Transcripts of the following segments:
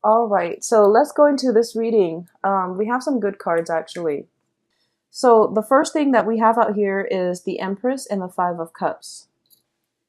All right, so let's go into this reading. We have some good cards actually. So the first thing that we have out here is the Empress and the Five of Cups.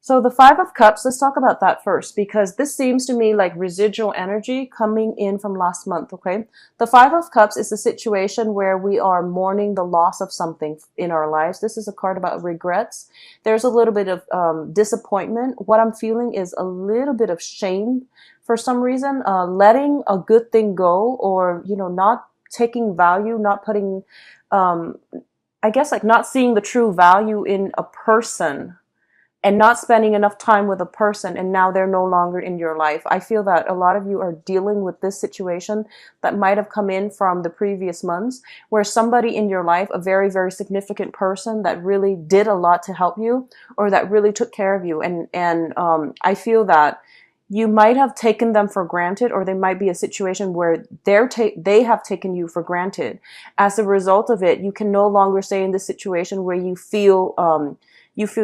So the Five of Cups, let's talk about that first, because this seems to me like residual energy coming in from last month, okay? The Five of Cups is a situation where we are mourning the loss of something in our lives. This is a card about regrets. There's a little bit of disappointment. What I'm feeling is a little bit of shame for some reason, letting a good thing go, or, not taking value, not putting, I guess, like not seeing the true value in a person and not spending enough time with a person, and now they're no longer in your life. I feel that a lot of you are dealing with this situation that might have come in from the previous months, where somebody in your life, a very, very significant person that really did a lot to help you, or that really took care of you. And I feel that you might have taken them for granted, or there might be a situation where they have taken you for granted. As a result of it, you can no longer stay in this situation where you feel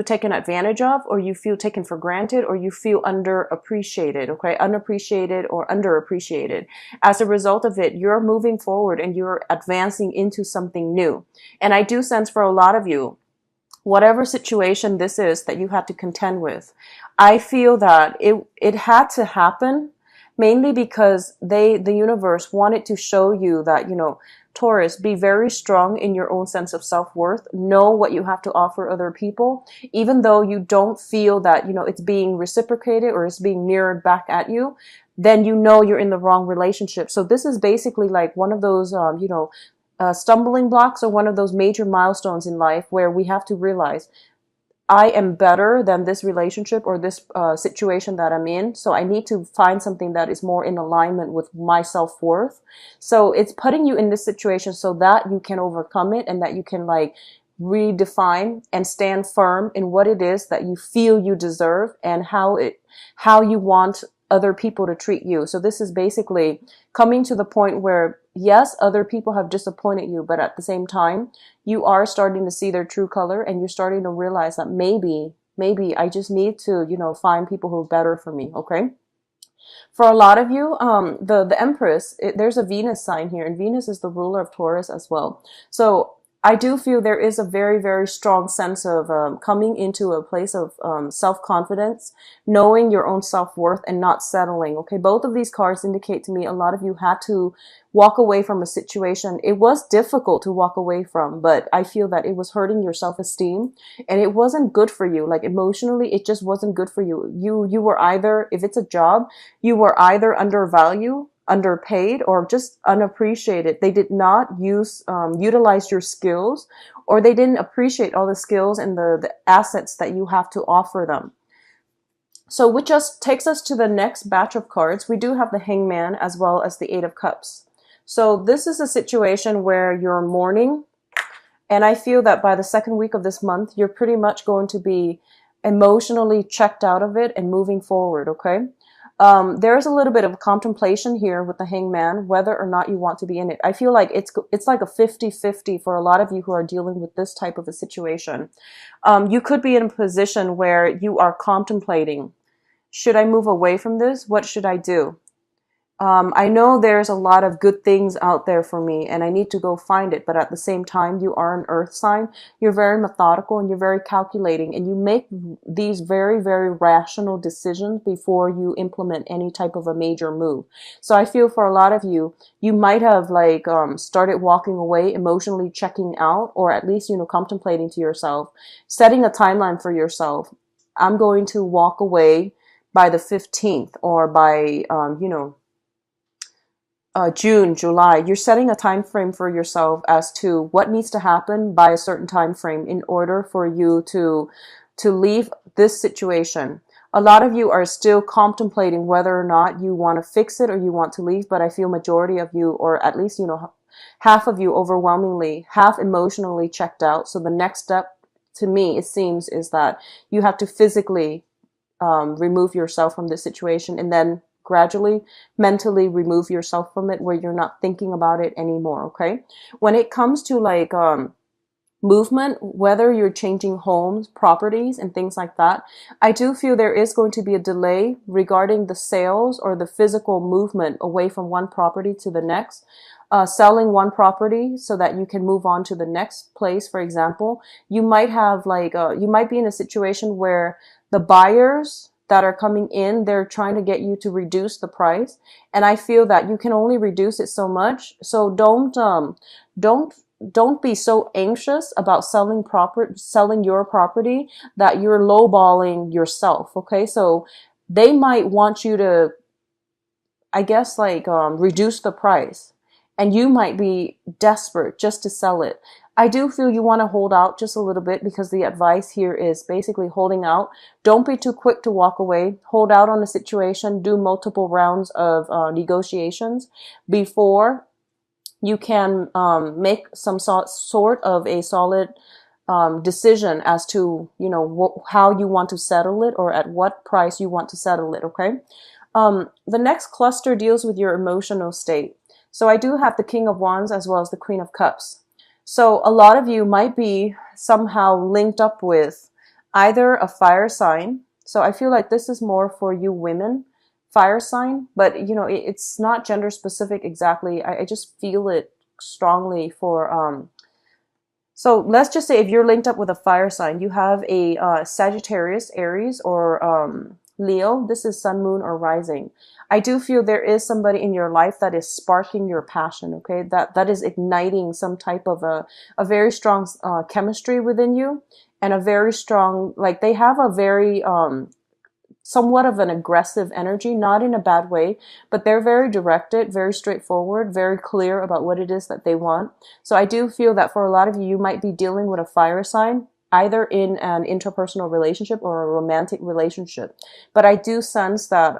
taken advantage of, or you feel taken for granted, or you feel underappreciated, okay? Unappreciated or underappreciated. As a result of it, you're moving forward and you're advancing into something new. And I do sense for a lot of you, whatever situation this is that you had to contend with, I feel that it had to happen mainly because the universe wanted to show you that, Taurus, be very strong in your own sense of self-worth. Know what you have to offer other people, even though you don't feel that, it's being reciprocated or it's being mirrored back at you, then you're in the wrong relationship. So this is basically like one of those, stumbling blocks, or one of those major milestones in life where we have to realize, I am better than this relationship or this situation that I'm in. So I need to find something that is more in alignment with my self-worth. So it's putting you in this situation so that you can overcome it, and that you can like redefine and stand firm in what it is that you feel you deserve, and how you want other people to treat you. So this is basically coming to the point where, yes, other people have disappointed you, but at the same time, you are starting to see their true color, and you're starting to realize that maybe I just need to, find people who are better for me. Okay. For a lot of you, the Empress, there's a Venus sign here, and Venus is the ruler of Taurus as well. So I do feel there is a very, very strong sense of coming into a place of self-confidence, knowing your own self-worth, and not settling. Okay, both of these cards indicate to me a lot of you had to walk away from a situation. It was difficult to walk away from, but I feel that it was hurting your self-esteem, and it wasn't good for you. Like emotionally, it just wasn't good for you. You were either, if it's a job, you were either undervalued, underpaid, or just unappreciated. They did not utilize your skills, or they didn't appreciate all the skills and the assets that you have to offer them. So which just takes us to the next batch of cards. We do have the Hangman as well as the Eight of Cups. So this is a situation where you're mourning, and I feel that by the second week of this month, you're pretty much going to be emotionally checked out of it and moving forward, okay? There's a little bit of contemplation here with the Hangman, whether or not you want to be in it. I feel like it's like a 50-50 for a lot of you who are dealing with this type of a situation. You could be in a position where you are contemplating, should I move away from this? What should I do? I know there's a lot of good things out there for me, and I need to go find it. But at the same time, you are an earth sign. You're very methodical, and you're very calculating, and you make these very, very rational decisions before you implement any type of a major move. So I feel for a lot of you, you might have like started walking away, emotionally checking out, or at least, contemplating to yourself, setting a timeline for yourself. I'm going to walk away by the 15th, or by, June, July. You're setting a time frame for yourself as to what needs to happen by a certain time frame in order for you to leave this situation. A lot of you are still contemplating whether or not you want to fix it or you want to leave, but I feel majority of you, or at least, half of you overwhelmingly, half emotionally checked out. So the next step to me, it seems, is that you have to physically remove yourself from this situation, and then gradually mentally remove yourself from it, where you're not thinking about it anymore. Okay. When it comes to like movement, whether you're changing homes, properties, and things like that. I do feel there is going to be a delay regarding the sales or the physical movement away from one property to the next. Selling one property so that you can move on to the next place, for example. You might have you might be in a situation where the buyers that are coming in, they're trying to get you to reduce the price. And I feel that you can only reduce it so much. So don't don't be so anxious about selling your property that you're lowballing yourself. Okay, so they might want you to, I guess, reduce the price, and you might be desperate just to sell it. I do feel you want to hold out just a little bit, because the advice here is basically holding out. Don't be too quick to walk away. Hold out on the situation. Do multiple rounds of negotiations before you can make some sort of a solid decision as to, how you want to settle it, or at what price you want to settle it. Okay. The next cluster deals with your emotional state. So I do have the King of Wands as well as the Queen of Cups. So a lot of you might be somehow linked up with either a fire sign. So I feel like this is more for you women, fire sign, but it's not gender specific exactly. I just feel it strongly for, so let's just say if you're linked up with a fire sign, you have a Sagittarius, Aries, or Leo. This is sun, moon, or rising. I do feel there is somebody in your life that is sparking your passion, okay? That is igniting some type of a very strong chemistry within you, and a very strong, they have a very somewhat of an aggressive energy, not in a bad way, but they're very directed, very straightforward, very clear about what it is that they want. So I do feel that for a lot of you, you might be dealing with a fire sign, either in an interpersonal relationship or a romantic relationship. But I do sense that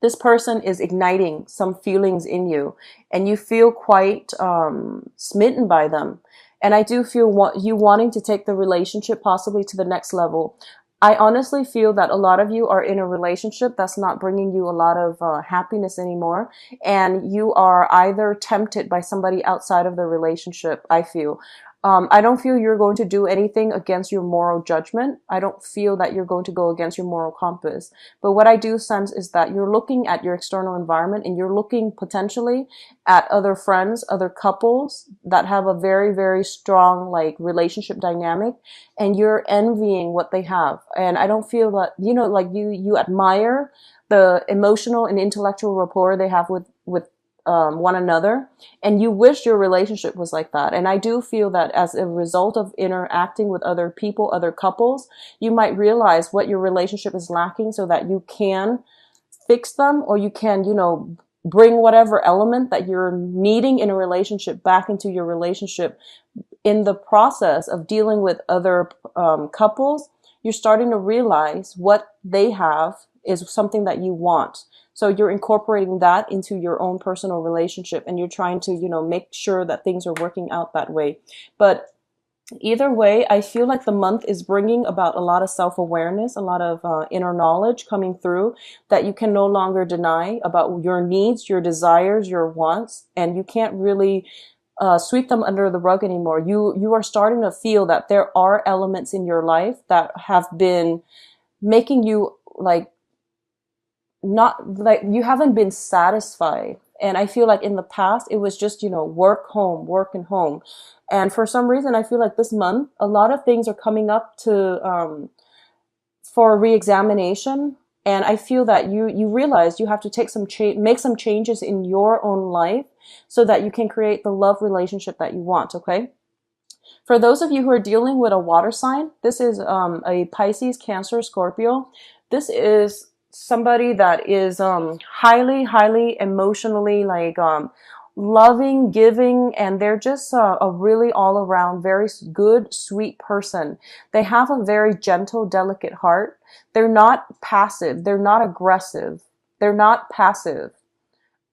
this person is igniting some feelings in you, and you feel quite smitten by them. And I do feel you wanting to take the relationship possibly to the next level. I honestly feel that a lot of you are in a relationship that's not bringing you a lot of happiness anymore, and you are either tempted by somebody outside of the relationship, I feel. I don't feel you're going to do anything against your moral judgment. I don't feel that you're going to go against your moral compass. But what I do sense is that you're looking at your external environment, and you're looking potentially at other friends, other couples that have a very, very strong relationship dynamic, and you're envying what they have. And I don't feel that, you admire the emotional and intellectual rapport they have with one another, and you wish your relationship was like that. And I do feel that as a result of interacting with other people, other couples, you might realize what your relationship is lacking, so that you can fix them, or you can, bring whatever element that you're needing in a relationship back into your relationship. In the process of dealing with other couples, you're starting to realize what they have is something that you want. So you're incorporating that into your own personal relationship, and you're trying to, make sure that things are working out that way. But either way, I feel like the month is bringing about a lot of self-awareness, a lot of inner knowledge coming through that you can no longer deny about your needs, your desires, your wants, and you can't really sweep them under the rug anymore. You are starting to feel that there are elements in your life that have been making you not you haven't been satisfied. And I feel like in the past it was just, work and home. And for some reason, I feel like this month, a lot of things are coming up to, for re-examination. And I feel that you realize you have to make some changes in your own life so that you can create the love relationship that you want. Okay. For those of you who are dealing with a water sign, this is a Pisces, Cancer, Scorpio. This is somebody that is highly, highly emotionally loving, giving, and they're just a really all around very good, sweet person. They have a very gentle, delicate heart. They're not passive. They're not aggressive. They're not passive.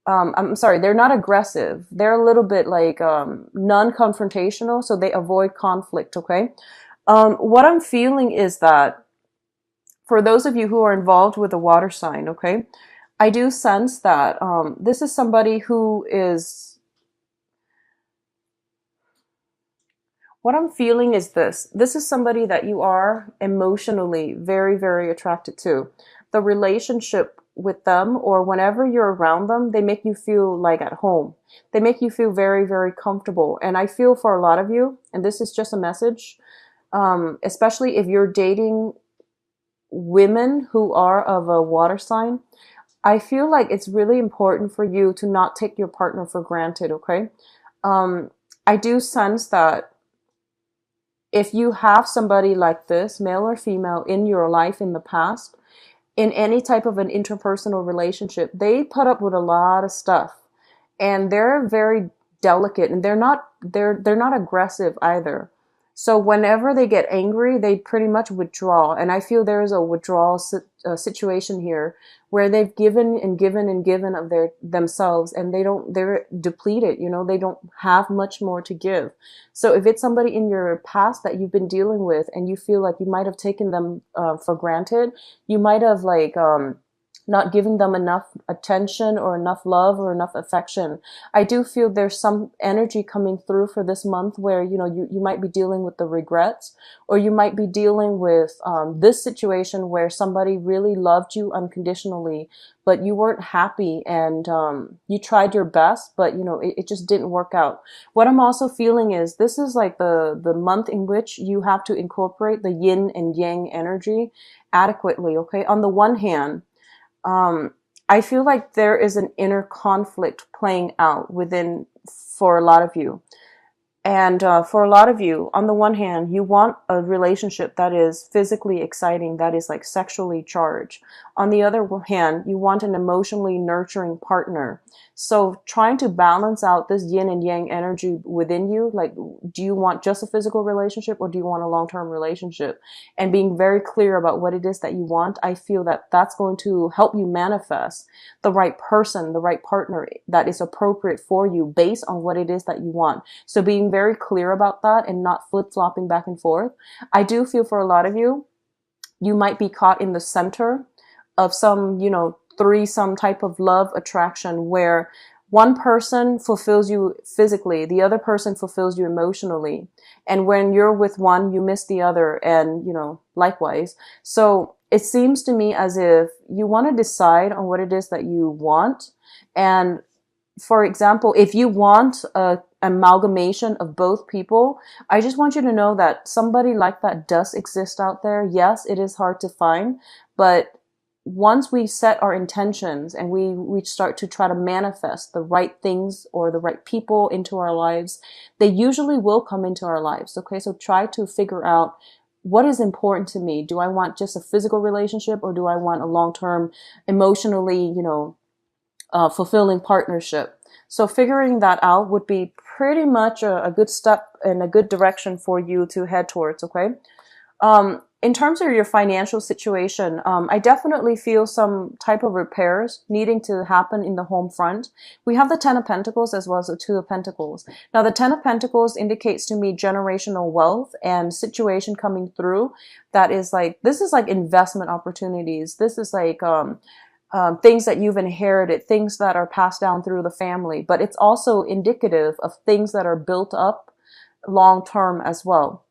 I'm sorry, they're not aggressive. They're a little bit non-confrontational, so they avoid conflict, okay? What I'm feeling is that for those of you who are involved with a water sign, okay, I do sense that this is somebody who is, What I'm feeling is this. This is somebody that you are emotionally very, very attracted to. The relationship with them, or whenever you're around them, they make you feel like at home. They make you feel very, very comfortable. And I feel for a lot of you, and this is just a message, especially if you're dating women who are of a water sign, I feel like it's really important for you to not take your partner for granted, okay? Um, I do sense that if you have somebody like this, male or female, in your life in the past, in any type of an interpersonal relationship, they put up with a lot of stuff, and they're very delicate, and they're not aggressive either. So whenever they get angry, they pretty much withdraw, and I feel there is a withdrawal situation here where they've given and given and given of their themselves, and they're depleted. You know, they don't have much more to give. So if it's somebody in your past that you've been dealing with, and you feel like you might have taken them for granted, you might have like not giving them enough attention or enough love or enough affection. I do feel there's some energy coming through for this month where, you know, you might be dealing with the regrets, or you might be dealing with this situation where somebody really loved you unconditionally, but you weren't happy, and you tried your best, but you know, it just didn't work out. What I'm also feeling is this is like the month in which you have to incorporate the yin and yang energy adequately, okay? On the one hand, I feel like there is an inner conflict playing out within for a lot of you. And for a lot of you, on the one hand, you want a relationship that is physically exciting, that is like sexually charged. On the other hand, you want an emotionally nurturing partner. So trying to balance out this yin and yang energy within you, like, do you want just a physical relationship, or do you want a long-term relationship? And being very clear about what it is that you want, I feel that that's going to help you manifest the right person, the right partner that is appropriate for you based on what it is that you want. So being very clear about that and not flip-flopping back and forth. I do feel for a lot of you, you might be caught in the center of some, you know, threesome type of love attraction where one person fulfills you physically, the other person fulfills you emotionally. And when you're with one, you miss the other, and, you know, likewise. So it seems to me as if you want to decide on what it is that you want. And for example, if you want a amalgamation of both people, I just want you to know that somebody like that does exist out there. Yes, it is hard to find, but once we set our intentions and we start to try to manifest the right things or the right people into our lives, they usually will come into our lives. Okay, so try to figure out what is important to me. Do I want just a physical relationship, or do I want a long-term, emotionally, you know, fulfilling partnership? So figuring that out would be pretty much a good step and a good direction for you to head towards, okay? In terms of your financial situation, I definitely feel some type of repairs needing to happen in the home front. We have the Ten of Pentacles as well as the Two of Pentacles. Now, the Ten of Pentacles indicates to me generational wealth and situation coming through that is like, this is like investment opportunities. This is like, things that you've inherited, things that are passed down through the family, but it's also indicative of things that are built up long term as well.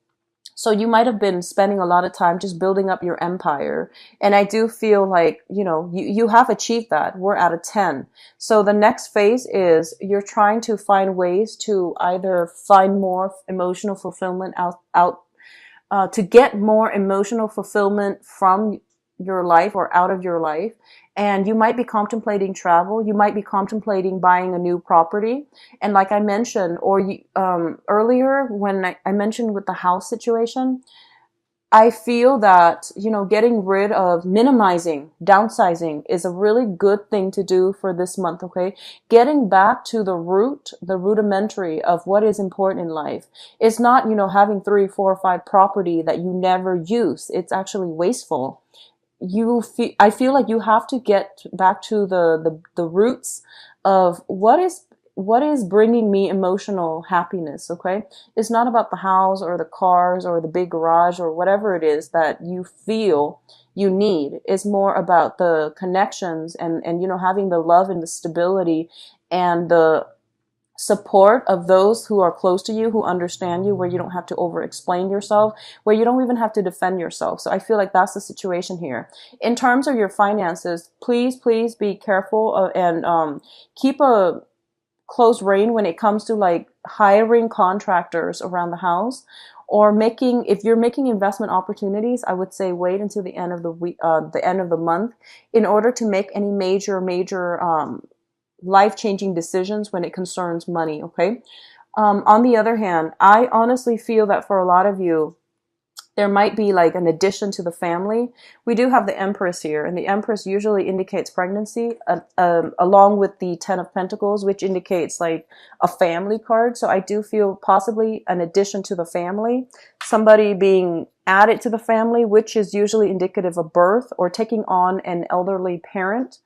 So you might have been spending a lot of time just building up your empire. And I do feel like, you know, you have achieved that. We're at a 10. So the next phase is you're trying to find ways to either find more emotional fulfillment to get more emotional fulfillment from your life or out of your life. And you might be contemplating travel. You might be contemplating buying a new property. And like I mentioned, or earlier when I mentioned with the house situation, I feel that, you know, getting rid of minimizing, downsizing is a really good thing to do for this month, okay? Getting back to the root, the rudimentary of what is important in life. It's not, you know, having 3, 4, 5 property that you never use. It's actually wasteful. I feel like you have to get back to the roots of what is bringing me emotional happiness. Okay. It's not about the house or the cars or the big garage or whatever it is that you feel you need. It's more about the connections and, you know, having the love and the stability and the support of those who are close to you, who understand you, where you don't have to over explain yourself, where you don't even have to defend yourself. So I feel like that's the situation here. In terms of your finances, please be careful and keep a close rein when it comes to like hiring contractors around the house, or making, if you're making investment opportunities, I would say wait until the end of the week, the end of the month, in order to make any major life-changing decisions when it concerns money. Okay. On the other hand, I honestly feel that for a lot of you, there might be like an addition to the family. We do have the Empress here, and the Empress usually indicates pregnancy, along with the Ten of Pentacles, which indicates like a family card. So I do feel possibly an addition to the family, somebody being added to the family, which is usually indicative of birth or taking on an elderly parent,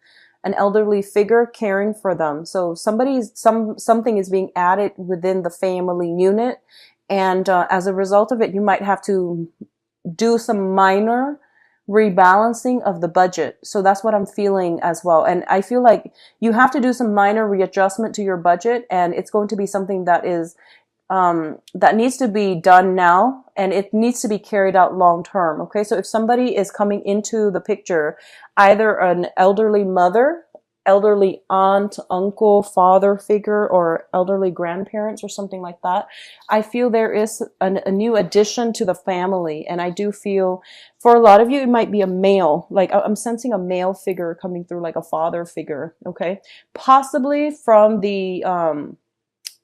an elderly figure caring for them. So something is being added within the family unit, and as a result of it, you might have to do some minor rebalancing of the budget. So that's what I'm feeling as well. And I feel like you have to do some minor readjustment to your budget, and it's going to be something that is that needs to be done now, and it needs to be carried out long term. Okay, so if somebody is coming into the picture, either an elderly mother, elderly aunt, uncle, father figure, or elderly grandparents or something like that, I feel there is a new addition to the family. And I do feel for a lot of you, it might be a male, like I'm sensing a male figure coming through, like a father figure. Okay, possibly from the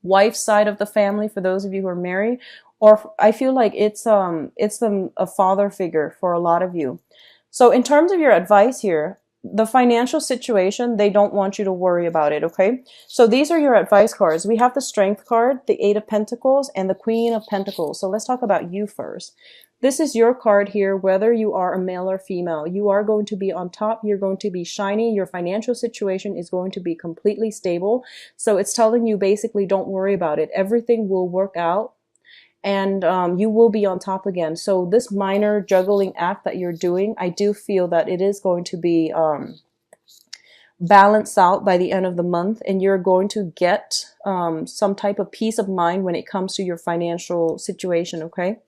wife side of the family for those of you who are married, or I feel like it's a father figure for a lot of you. So in terms of your advice here, the financial situation, they don't want you to worry about it. Okay, so these are your advice cards. We have the Strength card, the Eight of Pentacles, and the Queen of Pentacles. So let's talk about you first. This is your card here, whether you are a male or female. You are going to be on top. You're going to be shiny. Your financial situation is going to be completely stable. So it's telling you basically don't worry about it. Everything will work out, and you will be on top again. So this minor juggling act that you're doing, I do feel that it is going to be balanced out by the end of the month, and you're going to get some type of peace of mind when it comes to your financial situation. Okay.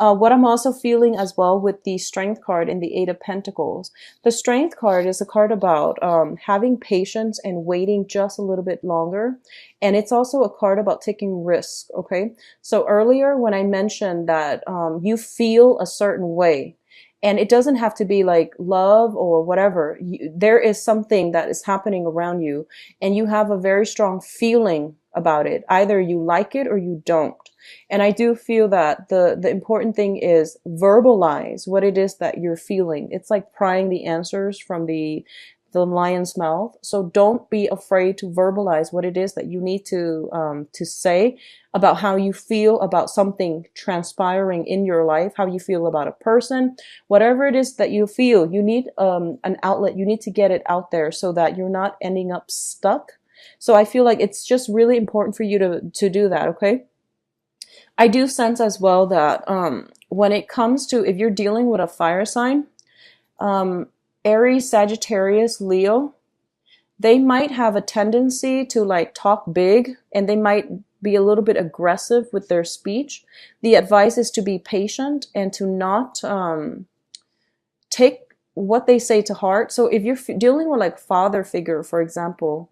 What I'm also feeling as well with the Strength card and the Eight of Pentacles. The Strength card is a card about having patience and waiting just a little bit longer. And it's also a card about taking risks, okay? So earlier when I mentioned that you feel a certain way, and it doesn't have to be like love or whatever. There is something that is happening around you, and you have a very strong feeling about it. Either you like it or you don't. And I do feel that the important thing is verbalize what it is that you're feeling. It's like prying the answers from the lion's mouth. So don't be afraid to verbalize what it is that you need to say about how you feel about something transpiring in your life, how you feel about a person, whatever it is that you feel. You need an outlet. You need to get it out there so that you're not ending up stuck. So I feel like it's just really important for you to do that. Okay. I do sense as well that when it comes to, if you're dealing with a fire sign, Aries, Sagittarius, Leo, they might have a tendency to like talk big, and they might be a little bit aggressive with their speech. The advice is to be patient and to not take what they say to heart. So if you're dealing with like father figure, for example,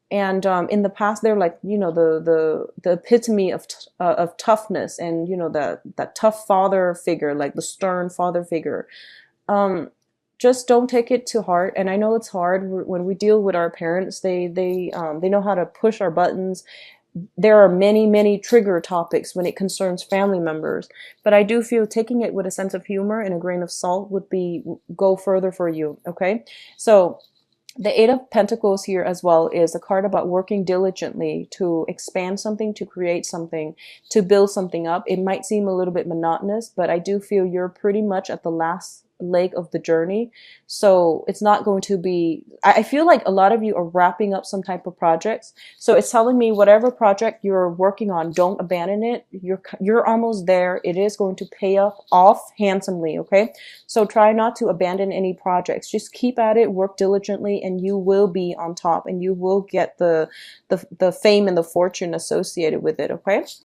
and in the past they're like, you know, the epitome of toughness, and you know, that tough father figure, like the stern father figure. Just don't take it to heart. And I know it's hard when we deal with our parents. They know how to push our buttons. There are many trigger topics when it concerns family members, but I do feel taking it with a sense of humor and a grain of salt would go further for you. Okay, so the Eight of Pentacles here as well is a card about working diligently to expand something, to create something, to build something up. It might seem a little bit monotonous, but I do feel you're pretty much at the last leg of the journey. So it's not going to be, I feel like a lot of you are wrapping up some type of projects. So it's telling me whatever project you're working on, don't abandon it. You're almost there. It is going to pay off handsomely, okay? So try not to abandon any projects. Just keep at it, work diligently, and you will be on top, and you will get the fame and the fortune associated with it, okay?